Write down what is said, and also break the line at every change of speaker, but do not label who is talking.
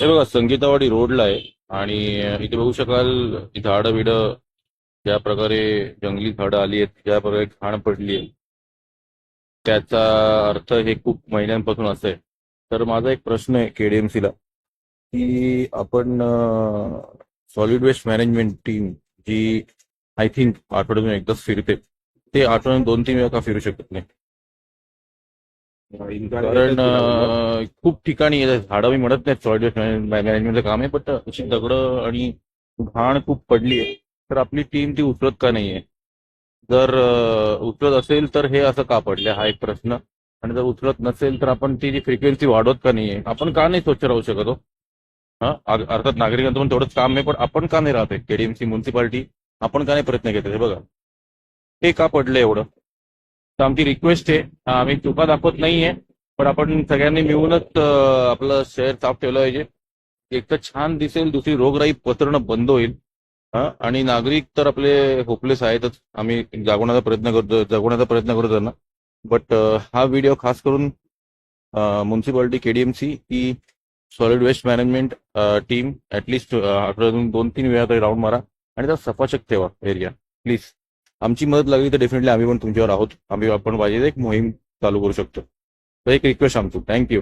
हे बघा संगीतावाडी रोडला आहे आणि इथे बघू शकाल झाडं बिडं ज्या प्रकारे जंगली झाडं आली आहेत, ज्या प्रकारे घाण पडली आहे, त्याचा अर्थ हे खूप महिन्यांपासून असं आहे. तर माझा एक प्रश्न आहे केडीएमसीला की आपण सॉलिड वेस्ट मॅनेजमेंट टीम जी आय थिंक आठवड्यातून एकदाच फिरते, ते आठवड्यातून 2-3 वेळा का फिरू शकत नाही? कारण खूप ठिकाणी झाडं मी म्हणत नाही सॉलिड वेस्ट मॅनेजमेंटचं काम आहे, बट अशी दगडं आणि घाण खूप पडली आहे, तर आपली टीम ती उचलत का नाहीये? जर उचलत असेल तर हे असं का पडले हा एक प्रश्न. आणि जर उचलत नसेल तर आपण ती जी फ्रिक्वेन्सी वाढवत का नाहीये? आपण का नाही स्वच्छ राहू शकतो? हा अर्थात नागरिकांचं पण तेवढंच काम आहे, पण आपण का नाही राहते केडीएमसी म्युन्सिपालिटी? आपण का नाही प्रयत्न घेत? हे बघा, हे का पडलं एवढं? तर आमची रिक्वेस्ट आहे, आम्ही चुका दाखवत नाहीये, पण आपण सगळ्यांनी मिळूनच आपलं शहर साफ ठेवलं पाहिजे. एक तर छान दिसेल, दुसरी रोगराई पसरणं बंद होईल. हा आणि नागरिक तर आपले होपलेस आहेतच, आम्ही जगवण्याचा प्रयत्न करतो त्यांना. बट हा व्हिडिओ खास करून म्युन्सिपालिटी केडीएमसी की solid waste management team at least आठवड्यातून 2-3 वेळा तरी राऊंड मारा आणि त्यात सफाशक ठेवा एरिया, प्लीज. आमची मदत लागली तर डेफिनेटली आम्ही पण तुमच्यावर आहोत. आपण पाहिजे एक मोहीम चालू करू शकतो. तर एक रिक्वेस्ट आमची. थँक्यू.